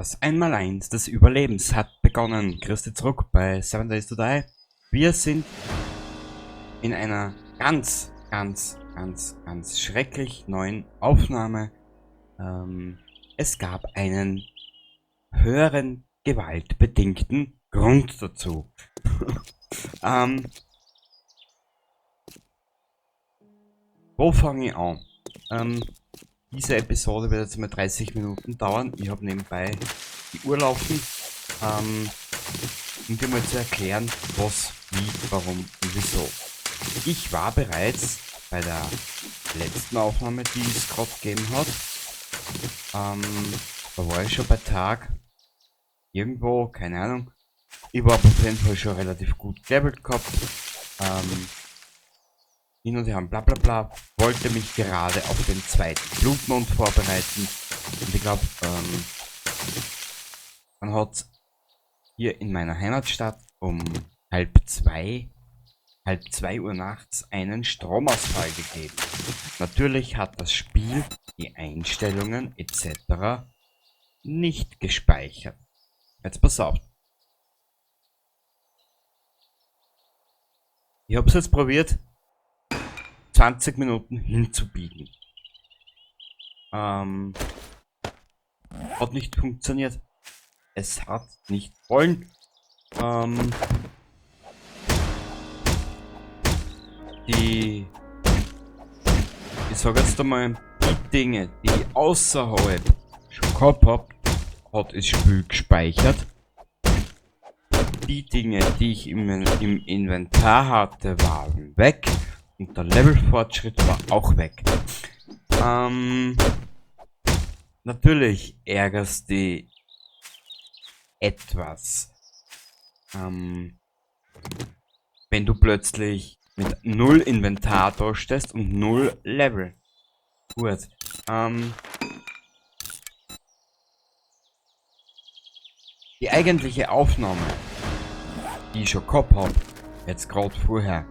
Das Einmaleins des Überlebens hat begonnen. Grüß dich zurück bei 7 Days to Die. Wir sind in einer ganz schrecklich neuen Aufnahme. Es gab einen höheren gewaltbedingten Grund dazu. Wo fange ich an? Diese Episode wird jetzt mal 30 Minuten dauern. Ich habe nebenbei die Uhr laufen, um dir mal zu erklären, was, wie, warum und wieso. Ich war bereits bei der letzten Aufnahme, die es gerade gegeben hat. Da war ich schon bei Tag irgendwo, keine Ahnung. Ich war auf jeden Fall schon relativ gut gelevelt gehabt. Hin und her, bla bla bla, wollte mich gerade auf den zweiten Blutmond vorbereiten. Und ich glaube, man hat hier in meiner Heimatstadt um halb zwei Uhr nachts einen Stromausfall gegeben. Natürlich hat das Spiel die Einstellungen etc. nicht gespeichert. Jetzt pass auf. Ich habe es jetzt probiert, 20 Minuten hinzubiegen. Hat nicht funktioniert. Es hat nicht wollen. Ich sage jetzt einmal, die Dinge, die ich außerhalb schon gehabt habe, hat das Spiel gespeichert. Die Dinge, die ich im Inventar hatte, waren weg. Und der Levelfortschritt war auch weg. Natürlich ärgerst dich etwas, wenn du plötzlich mit 0 Inventar dastehst und 0 Level. Gut. Die eigentliche Aufnahme, die ich schon gehabt habe, jetzt gerade vorher,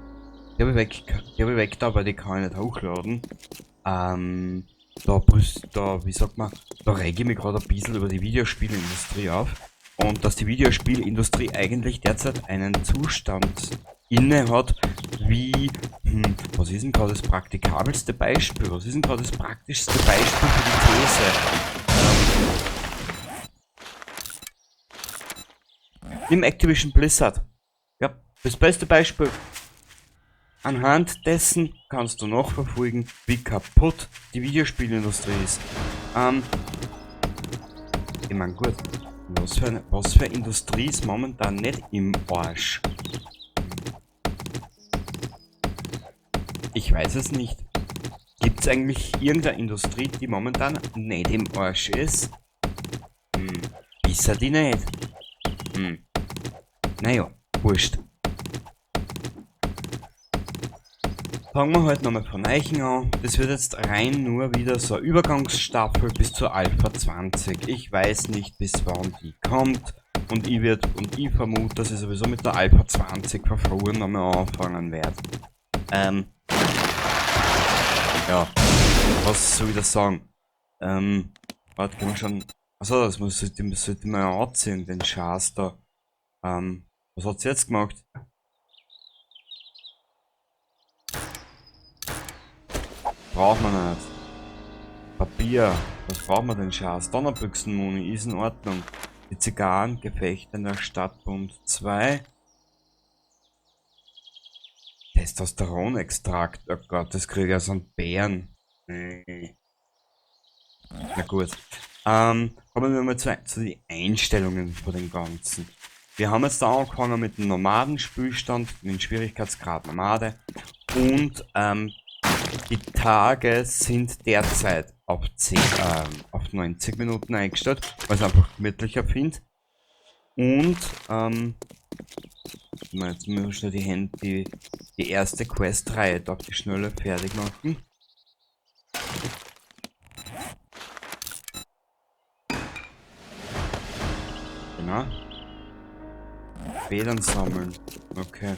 die habe ich weg da, weil die kann ich nicht hochladen. Wie sagt man, da rege ich mich gerade ein bisschen über die Videospielindustrie auf. Und dass die Videospielindustrie eigentlich derzeit einen Zustand inne hat, wie, was ist denn gerade das praktikabelste Beispiel? Was ist denn gerade das praktischste Beispiel für die These? Im Activision Blizzard. Ja, das beste Beispiel. Anhand dessen kannst du nachverfolgen, wie kaputt die Videospielindustrie ist. Ich meine, gut, was für Industrie ist momentan nicht im Arsch? Ich weiß es nicht. Gibt es eigentlich irgendeine Industrie, die momentan nicht im Arsch ist? Ist die nicht? Naja, wurscht. Fangen wir halt nochmal von Eichen an. Das wird jetzt rein nur wieder so eine Übergangsstaffel bis zur Alpha 20. Ich weiß nicht, bis wann die kommt. Und ich vermute, dass ich sowieso mit der Alpha 20 verfroren nochmal anfangen werde. Ja, was soll ich da sagen? Warte, können wir schon. Achso, das sollte man ja anziehen, den Schaß da. Was hat sie jetzt gemacht? Braucht man nicht. Papier. Was braucht man denn Schaß? Donnerbüchsenmuni ist in Ordnung. Die Zigarren, Gefechte in der Stadtbund 2. Testosteronextrakt. Oh Gott, das kriege ich aus einem Bären. Nee. Na gut. Kommen wir mal zu den Einstellungen von den Ganzen. Wir haben jetzt da angefangen mit dem Nomadenspielstand, mit dem Schwierigkeitsgrad Nomade. Und die Tage sind derzeit auf 90 Minuten eingestellt, weil ich es einfach gemütlicher finde. Und jetzt müssen wir schnell die erste Quest-Reihe auf die Schnelle fertig machen. Genau. Federn sammeln. Okay.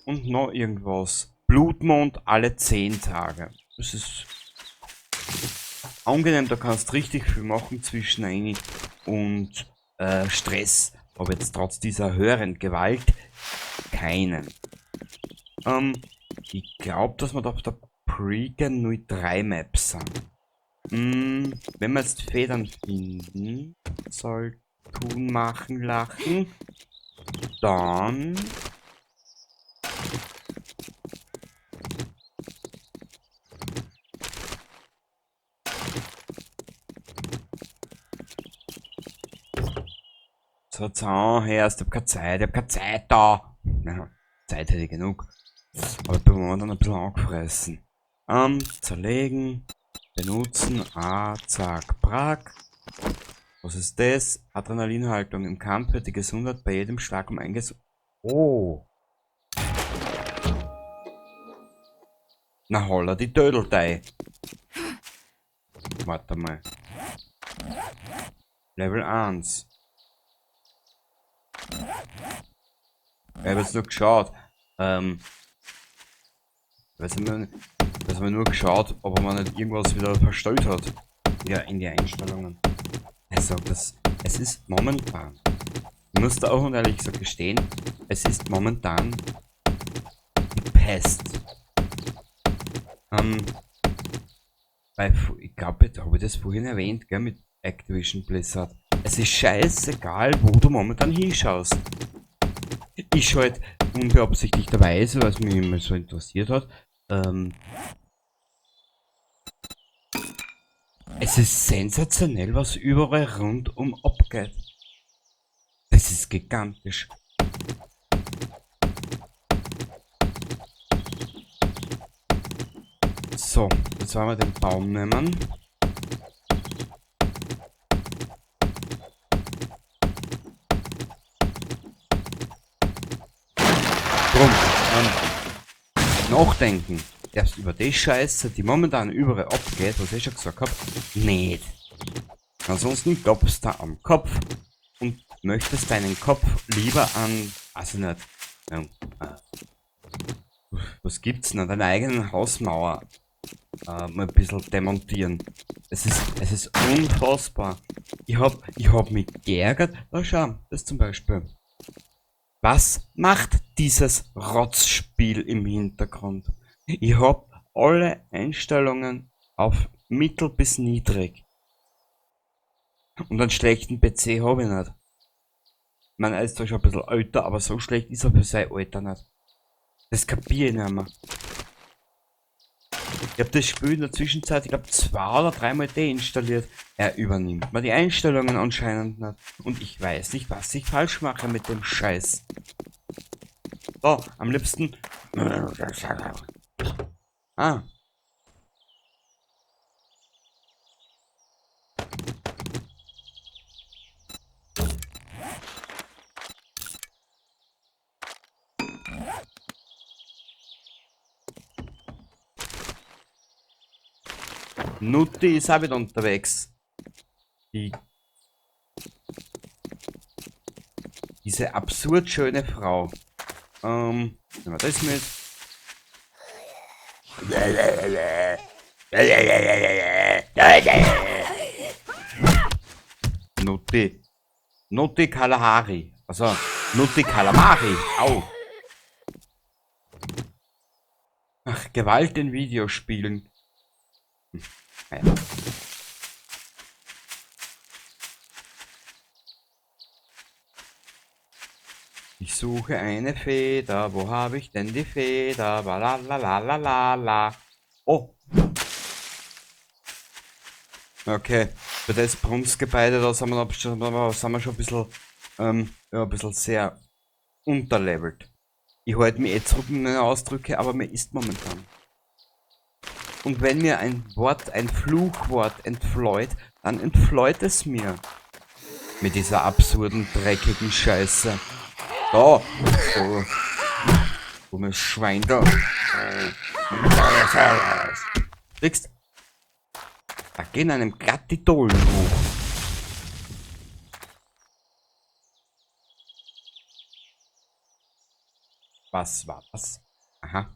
Und noch irgendwas. Blutmond alle 10 Tage. Das ist angenehm, da kannst richtig viel machen zwischen ein und Stress. Aber jetzt trotz dieser höheren Gewalt keinen. Ich glaube, dass wir da auf der Pre-Gen 03 Map sind. Wenn wir jetzt Federn finden, soll tun, machen, lachen, dann... So, Zahnherst, ich hab keine Zeit da. Ja, Zeit hätte ich genug. Aber da waren wir dann ein bisschen angefressen. Zerlegen, benutzen, zack, brack. Was ist das? Adrenalinhaltung. Im Kampf wird die Gesundheit bei jedem Schlag um einges... Oh. Na holla, die Dödeltei. Warte mal. Level 1. Ich habe jetzt nur geschaut. Weiß man nur geschaut, ob man nicht irgendwas wieder verstellt hat. Ja, in die Einstellungen. Also, es ist momentan. Ich muss da auch und ehrlich gesagt gestehen, es ist momentan die Pest. Ich glaube, habe ich das vorhin erwähnt, gell, mit Activision Blizzard. Es ist scheißegal, wo du momentan hinschaust. Ich schaue halt unbeabsichtigterweise, was mich immer so interessiert hat. Es ist sensationell, was überall rundum abgeht. Das ist gigantisch. So, jetzt wollen wir den Baum nehmen. Drum, nachdenken. Erst über die Scheiße, die momentan überall abgeht, was ich schon gesagt habe, nicht. Ansonsten glaubst du am Kopf und möchtest deinen Kopf lieber an, also nicht, was gibt's denn, an deiner eigenen Hausmauer mal ein bisschen demontieren. Es ist unfassbar. Ich hab mich geärgert. Oh, schau, das zum Beispiel. Was macht dieses Rotzspiel im Hintergrund? Ich hab alle Einstellungen auf mittel bis niedrig. Und einen schlechten PC habe ich nicht. Ich meine, er ist zwar schon ein bisschen älter, aber so schlecht ist er für sein Alter nicht. Das kapiere ich nicht mehr. Ich habe das Spiel in der Zwischenzeit, ich glaube, 2 oder 3 Mal deinstalliert. Er übernimmt mir die Einstellungen anscheinend nicht. Und ich weiß nicht, was ich falsch mache mit dem Scheiß. So, am liebsten... Ah. Nutti ist auch wieder unterwegs. Diese absurd schöne Frau. Nehmen wir das mit. Nutti. Nutti Kalahari. Also, Nutti Kalamari. Au. Ach, Gewalt in Videospielen. Ja. Ich suche eine Feder, wo habe ich denn die Feder? Balalalalala. Oh. Okay, für das Brunstgebäude, da sind wir schon ein bisschen, ja, ein bisschen sehr unterlevelt. Ich halte mich zurück mit meinen Ausdrücke, aber mir ist momentan. Und wenn mir ein Wort, ein Fluchwort entfleut, dann entfleut es mir. Mit dieser absurden, dreckigen Scheiße. Da! So. Dummes Schwein da. Kriegst. Da gehen einem glatt die Dollen hoch. Was war das? Aha.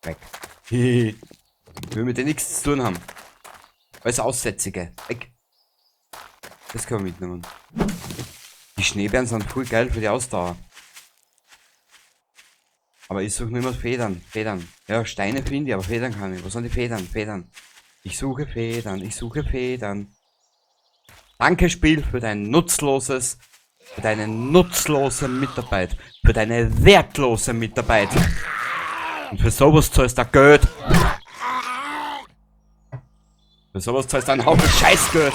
Weg. Hehe. Will mit denen nichts zu tun haben. Als Aussätzige. Weg. Das können wir mitnehmen. Die Schneebären sind voll geil für die Ausdauer. Aber ich suche nur immer Federn. Federn. Ja, Steine finde ich, aber Federn kann ich. Wo sind die Federn? Federn. Ich suche Federn. Ich suche Federn. Danke, Spiel, für dein nutzloses, für deine nutzlose Mitarbeit. Für deine wertlose Mitarbeit. Und für sowas zahlst du Geld. Für sowas zahlst du einen Haufen Scheißgeld.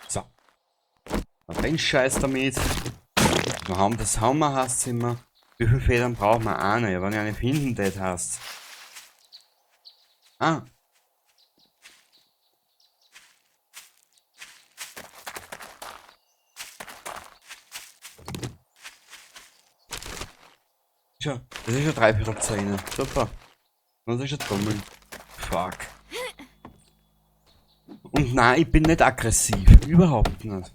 So. Dann den Scheiß damit. Wir haben das Hammerhauszimmer. Wie viele Federn brauchen wir? Eine. Wenn ich eine finden, das heißt. Ah. Schau, das ist schon 3/4. Super. Das ist schon Trommeln. Fuck. Und nein, ich bin nicht aggressiv. Überhaupt nicht.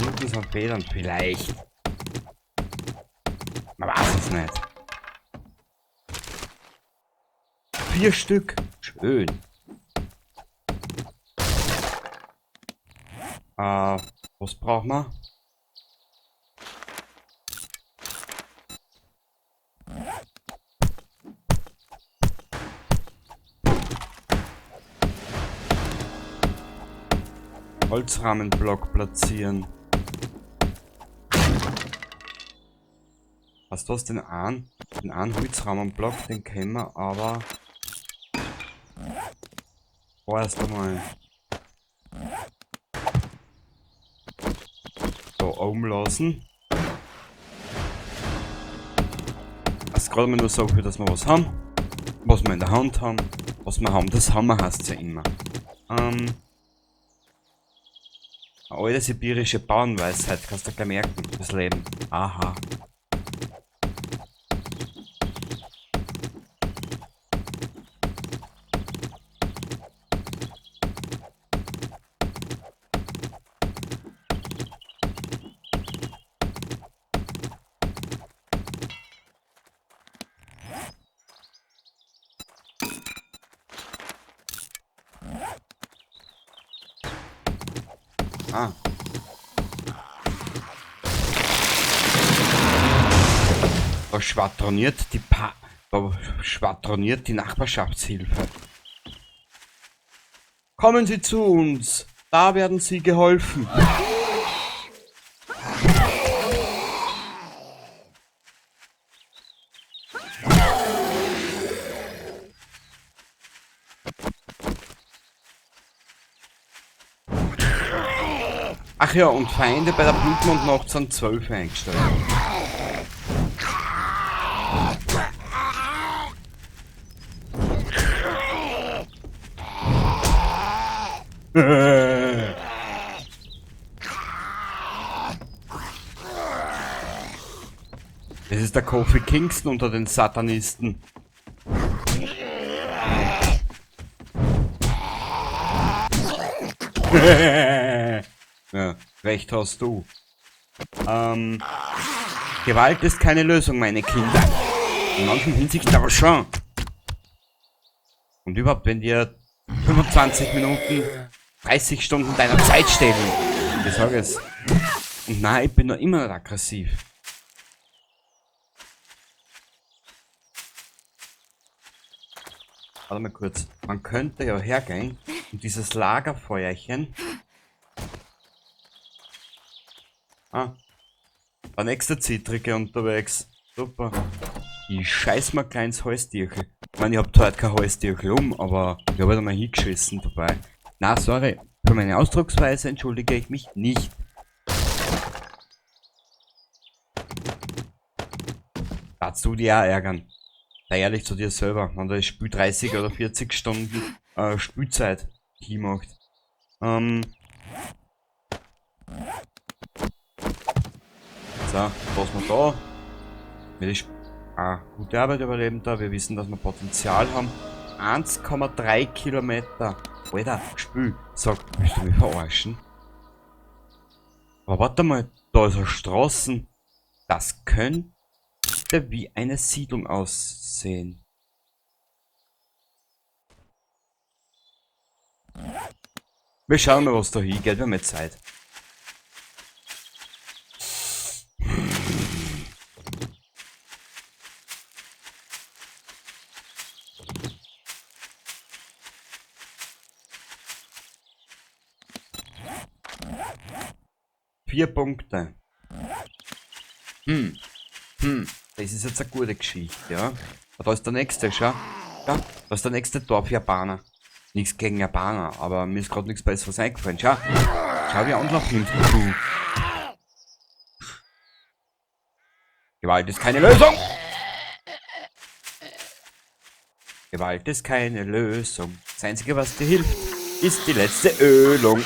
Unten sind Federn, vielleicht. Man weiß es nicht. 4 Stück. Schön. Was brauchen wir? Holzrahmenblock platzieren. Was du hast den einen Holzrahmenblock, den kennen wir, aber vorerst einmal da oben lassen. Das ist gerade mal nur so viel, dass wir was haben, was wir in der Hand haben, was wir haben, das haben wir heißt ja immer. Eine alte sibirische Bauernweisheit, kannst du gleich merken, das Leben. Aha. Ah. Da schwadroniert die Nachbarschaftshilfe. Kommen Sie zu uns, da werden Sie geholfen. Ach ja, und Feinde bei der Blutmondnacht sind 12 eingestellt. Das ist der Kofi Kingston unter den Satanisten. Ja, recht hast du. Gewalt ist keine Lösung, meine Kinder. In manchen Hinsichten aber schon. Und überhaupt, wenn dir 25 Minuten, 30 Stunden deiner Zeit stehlen. Ich sage es. Und nein, ich bin noch immer nicht aggressiv. Warte mal kurz. Man könnte ja hergehen und dieses Lagerfeuerchen. Ah. Der nächste Zittrige unterwegs. Super. Ich scheiß mir kleines Holztierchen. Ich meine, ich hab da heute kein Holztierchen aber ich habe halt einmal hingeschissen dabei. Na, sorry. Für meine Ausdrucksweise entschuldige ich mich nicht. Darfst du dich auch ärgern? Sei ehrlich zu dir selber, wenn da ist Spiel 30 oder 40 Stunden Spielzeit. gemacht. So, was wir da. Mit gute Arbeit überleben da. Wir wissen, dass wir Potenzial haben. 1,3 Kilometer. Alter, Spiel. Sag, willst du mich verarschen? Aber warte mal, da ist eine Straße. Das könnte wie eine Siedlung aussehen. Wir schauen mal, was da hingeht. Wir haben jetzt Zeit. Vier Punkte. Das ist jetzt eine gute Geschichte, ja. Aber da ist der nächste, schau. Ja, da ist der nächste Dorf Japaner. Nichts gegen Japaner, aber mir ist gerade nichts Besseres eingefallen. Schau. Schau, wie Anlauf nimmt. Gewalt ist keine Lösung. Gewalt ist keine Lösung. Das Einzige, was dir hilft, ist die letzte Ölung.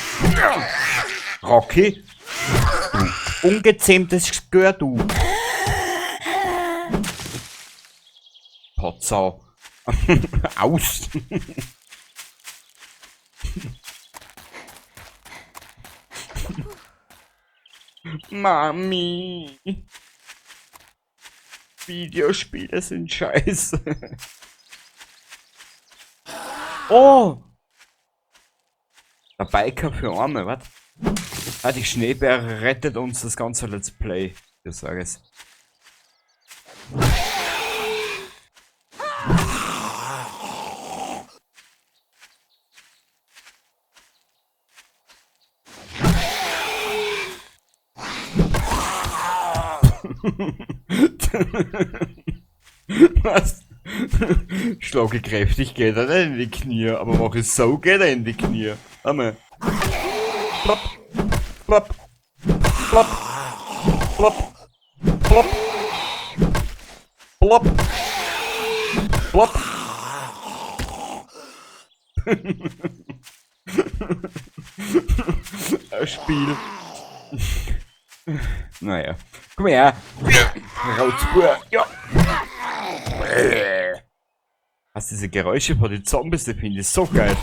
Rocky, du ungezähmtes Gehör, du. Potsau. Aus. Mami. Videospiele sind scheiße. Oh! Der Biker für Arme, was? Ah, die Schneebäre rettet uns das ganze Let's Play. Ich sage es. Was? Schlage kräftig geht er nicht in die Knie, aber mache ich so geht er in die Knie. Einmal. Plopp, plopp, plopp, plopp, plopp, plopp, plopp. Ein Spiel. Naja. Komm her. Rautspur. Ja. Was diese Geräusche von den Zombies, die finde ich so geil.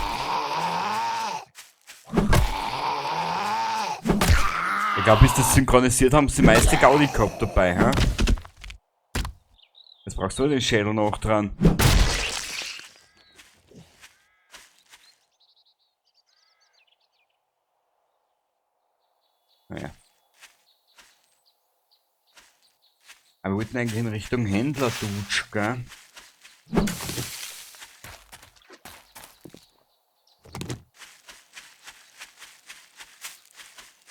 Ich glaube, bis das synchronisiert haben, sie die meiste Gaudi gehabt dabei, hä? Jetzt brauchst du den Schädel noch dran. Naja. Aber wir wollten eigentlich in Richtung Händler-Dutsch, gell?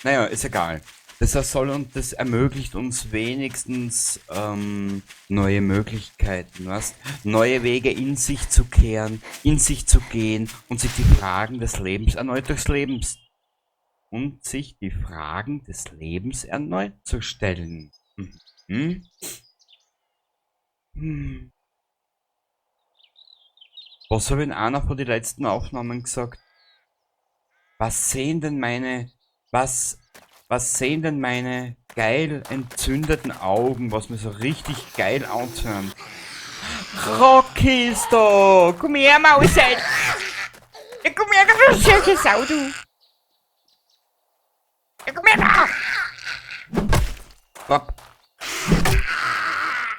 Naja, ist egal. Das ermöglicht uns wenigstens neue Möglichkeiten, was? Neue Wege in sich zu kehren, in sich zu gehen und sich die Fragen des Lebens erneut zu stellen. Mhm. Was habe ich in einer von den letzten Aufnahmen gesagt? Was sehen denn meine geil entzündeten Augen, was mir so richtig geil anhören? Rocky ist da! Komm her, Mauset! Ja, komm her, du schöne Sau, du! Ja, komm her, da! Blab.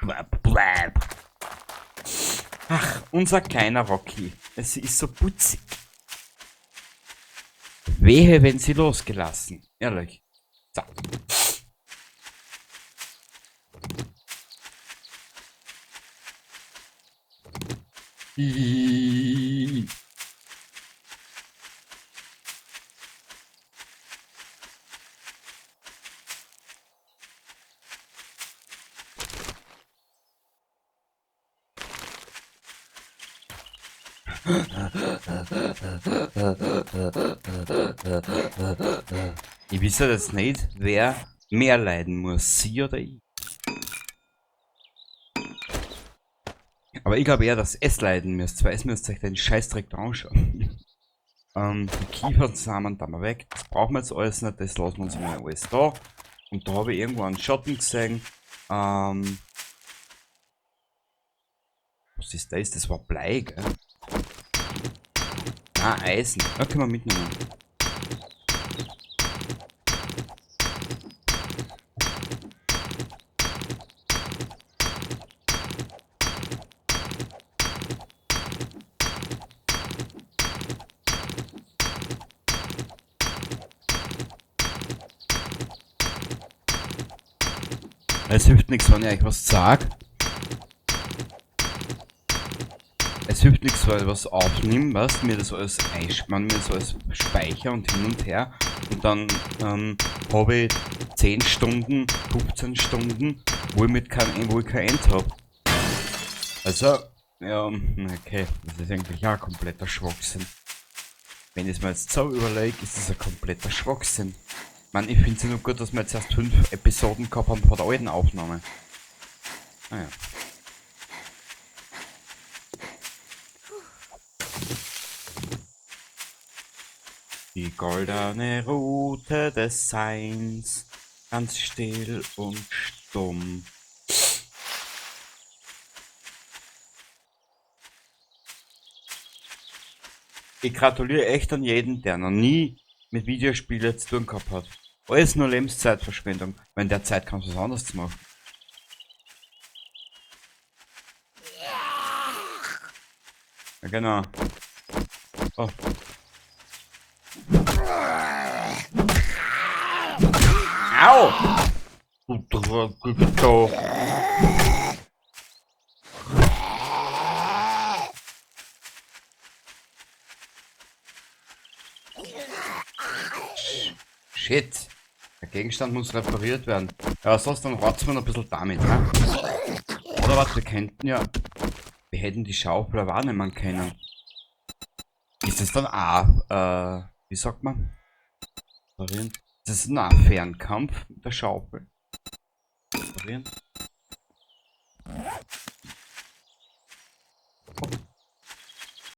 Blab, blab. Ach, unser kleiner Rocky. Es ist so putzig. Wehe, wenn sie losgelassen. Ehrlich. So. Ich weiß jetzt nicht, wer mehr leiden muss, sie oder ich. Aber ich glaube eher, dass es leiden müsst, weil es müsst euch den Scheißdreck anschauen. Die Kiefersamen da mal weg. Das brauchen wir jetzt alles nicht, das lassen wir uns mal alles da. Und da habe ich irgendwo einen Schatten gesehen. Was ist das? Das war Blei, gell? Ah, Eisen. Ja, können wir mitnehmen. Es hilft nichts, wenn ich euch was sag. Es hilft nichts, weil ich was aufnehme, was mir das alles einspannen, mir das alles speicher und hin und her. Und dann habe ich 10 Stunden, 15 Stunden, wo ich kein End habe. Also, ja, okay, das ist eigentlich auch ein kompletter Schwachsinn. Wenn ich es mir jetzt so überlege, ist das ein kompletter Schwachsinn. Man, ich finde es ja nur gut, dass wir jetzt erst 5 Episoden gehabt haben vor der alten Aufnahme. Naja. Die goldene Route des Seins, ganz still und stumm. Ich gratuliere echt an jeden, der noch nie mit Videospielen zu tun gehabt hat. Alles nur Lebenszeitverschwendung, wenn der Zeit kannst du was anderes machen. Ja, genau. Oh. Au! Du Dreckige. Shit. Der Gegenstand muss repariert werden. Ja, sonst dann warten wir noch ein bisschen damit, ne? Oder was, wir könnten ja... Wir hätten die Schaufel aber auch nehmen können. Ist das dann auch, wie sagt man? Reparieren? Ist das dann auch ein Fernkampf mit der Schaufel? Reparieren?